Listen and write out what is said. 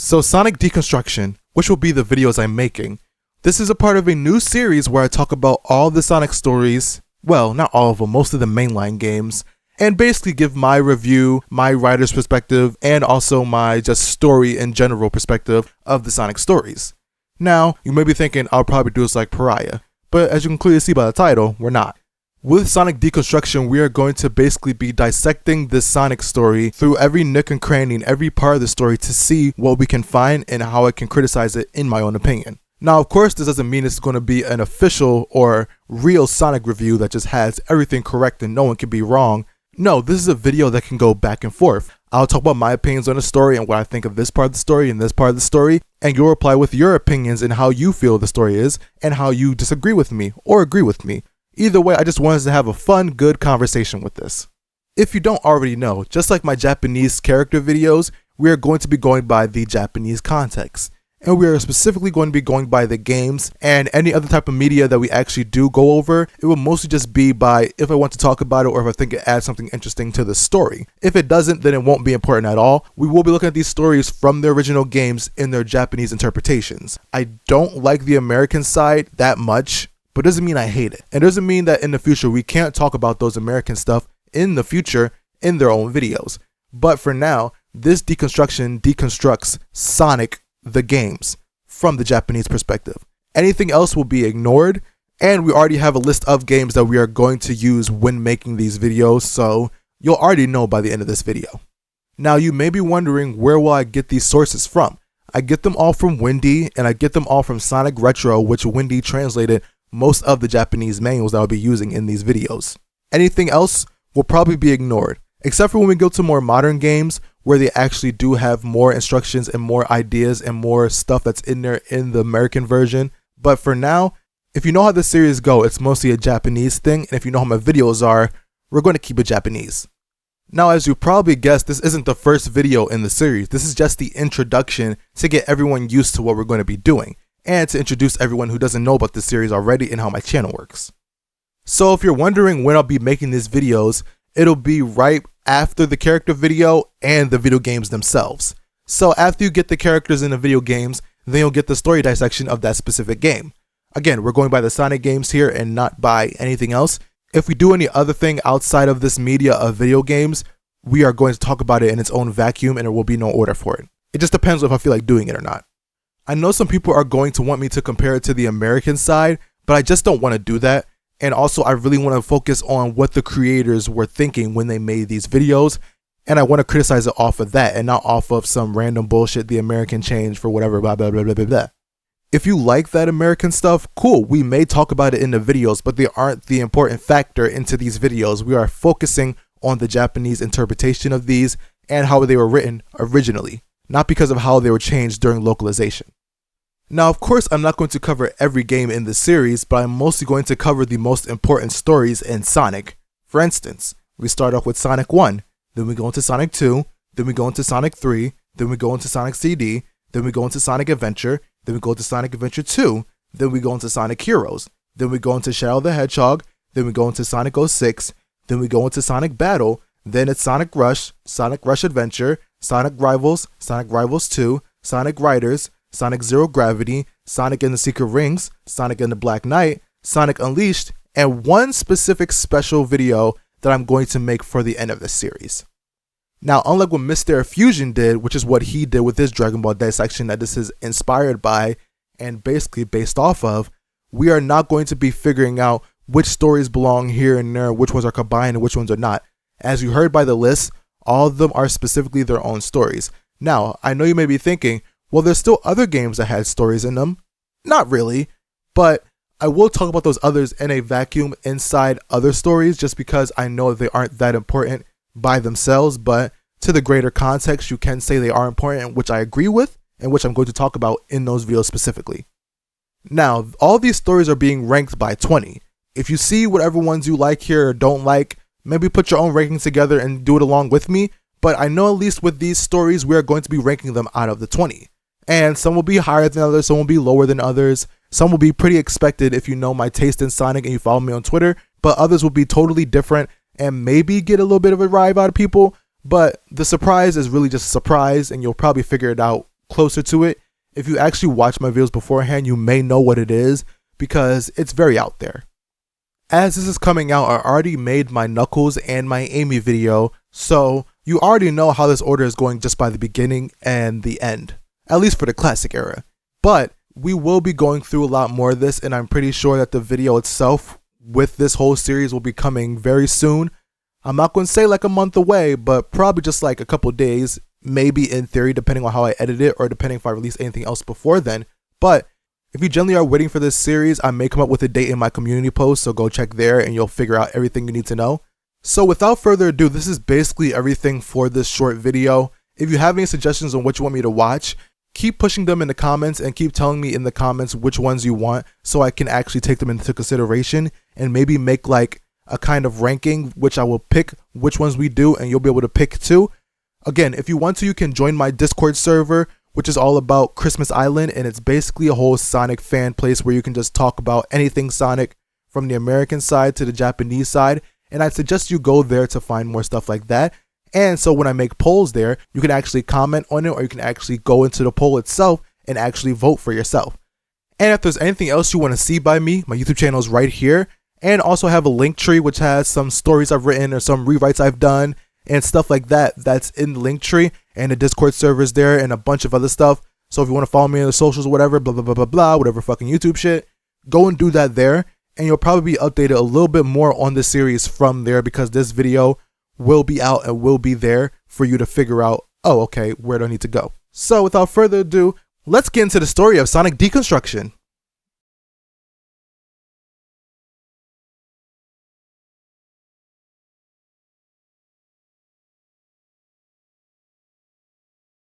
So Sonic Deconstruction, which will be the videos I'm making, this is a part of a new series where I talk about all the Sonic stories, well, not all of them, most of the mainline games, and basically give my review, my writer's perspective, and also my just story in general perspective of the Sonic stories. Now, you may be thinking I'll probably do this like Pariah, but as you can clearly see by the title, we're not. With Sonic Deconstruction, we are going to basically be dissecting this Sonic story through every nook and cranny and every part of the story to see what we can find and how I can criticize it in my own opinion. Now, of course, this doesn't mean it's going to be an official or real Sonic review that just has everything correct and no one can be wrong. No, this is a video that can go back and forth. I'll talk about my opinions on the story and what I think of this part of the story and this part of the story, and you'll reply with your opinions and how you feel the story is and how you disagree with me or agree with me. Either way, I just wanted to have a fun, good conversation with this. If you don't already know, just like my Japanese character videos, we are going to be going by the Japanese context. And we are specifically going to be going by the games and any other type of media that we actually do go over. It will mostly just be by if I want to talk about it or if I think it adds something interesting to the story. If it doesn't, then it won't be important at all. We will be looking at these stories from the original games in their Japanese interpretations. I don't like the American side that much, but doesn't mean I hate it. And doesn't mean that in the future we can't talk about those American stuff in the future in their own videos. But for now, this deconstruction deconstructs Sonic the games from the Japanese perspective. Anything else will be ignored, and we already have a list of games that we are going to use when making these videos, so you'll already know by the end of this video. Now you may be wondering, where will I get these sources from? I get them all from Wendy, and I get them all from Sonic Retro, which Wendy translated most of the Japanese manuals that I'll be using in these videos. Anything else will probably be ignored, except for when we go to more modern games where they actually do have more instructions and more ideas and more stuff that's in there in the American version. But for now, if you know how the series go, it's mostly a Japanese thing, and if you know how my videos are, we're going to keep it Japanese. Now, as you probably guessed, this isn't the first video in the series. This is just the introduction to get everyone used to what we're going to be doing, and to introduce everyone who doesn't know about this series already and how my channel works. So if you're wondering when I'll be making these videos, it'll be right after the character video and the video games themselves. So after you get the characters in the video games, then you'll get the story dissection of that specific game. Again, we're going by the Sonic games here and not by anything else. If we do any other thing outside of this media of video games, we are going to talk about it in its own vacuum and there will be no order for it. It just depends on if I feel like doing it or not. I know some people are going to want me to compare it to the American side, but I just don't want to do that. And also, I really want to focus on what the creators were thinking when they made these videos. And I want to criticize it off of that and not off of some random bullshit the American changed for whatever, blah, blah, blah, blah, blah, blah. If you like that American stuff, cool. We may talk about it in the videos, but they aren't the important factor into these videos. We are focusing on the Japanese interpretation of these and how they were written originally, not because of how they were changed during localization. Now, of course, I'm not going to cover every game in the series, but I'm mostly going to cover the most important stories in Sonic. For instance, we start off with Sonic 1, then we go into Sonic 2, then we go into Sonic 3, then we go into Sonic CD, then we go into Sonic Adventure, then we go into Sonic Adventure 2, then we go into Sonic Heroes, then we go into Shadow the Hedgehog, then we go into Sonic 06, then we go into Sonic Battle, then it's Sonic Rush Adventure, Sonic Rivals 2, Sonic Riders, Sonic Zero Gravity, Sonic and the Secret Rings, Sonic and the Black Knight, Sonic Unleashed, and one specific special video that I'm going to make for the end of this series. Now, unlike what MistareFusion did, which is what he did with his Dragon Ball dissection that this is inspired by and basically based off of, we are not going to be figuring out which stories belong here and there, which ones are combined and which ones are not. As you heard by the list, all of them are specifically their own stories. Now, I know you may be thinking, well, there's still other games that had stories in them. Not really, but I will talk about those others in a vacuum inside other stories just because I know they aren't that important by themselves, but to the greater context, you can say they are important, which I agree with and which I'm going to talk about in those videos specifically. Now, all these stories are being ranked by 20. If you see whatever ones you like here or don't like, maybe put your own rankings together and do it along with me, but I know at least with these stories, we are going to be ranking them out of the 20. And some will be higher than others, some will be lower than others. Some will be pretty expected if you know my taste in Sonic and you follow me on Twitter, but others will be totally different and maybe get a little bit of a vibe out of people. But the surprise is really just a surprise and you'll probably figure it out closer to it, if you actually watch my videos beforehand, you may know what it is because it's very out there. As this is coming out, I already made my Knuckles and my Amy video, so you already know how this order is going just by the beginning and the end, at least for the classic era. But we will be going through a lot more of this, and I'm pretty sure that the video itself with this whole series will be coming very soon. I'm not going to say like a month away, but probably just like a couple days, maybe in theory, depending on how I edit it or depending if I release anything else before then. But if you generally are waiting for this series, I may come up with a date in my community post, so go check there and you'll figure out everything you need to know. So without further ado, this is basically everything for this short video. If you have any suggestions on what you want me to watch, keep pushing them in the comments and keep telling me in the comments which ones you want so I can actually take them into consideration and maybe make like a kind of ranking, which I will pick which ones we do and you'll be able to pick too. Again, if you want to, you can join my Discord server, which is all about Christmas Island, and it's basically a whole Sonic fan place where you can just talk about anything Sonic from the American side to the Japanese side, and I suggest you go there to find more stuff like that. And so when I make polls there, you can actually comment on it, or you can actually go into the poll itself and actually vote for yourself. And if there's anything else you want to see by me, my YouTube channel is right here, and also have a link tree which has some stories I've written or some rewrites I've done and stuff like that that's in the link tree, and the Discord servers there and a bunch of other stuff. So if you want to follow me on the socials or whatever, blah blah blah blah blah, whatever fucking YouTube shit, go and do that there, and you'll probably be updated a little bit more on the series from there, because this video will be out and will be there for you to figure out, oh okay, where do I need to go. So without further ado, let's get into the story of Sonic Deconstruction.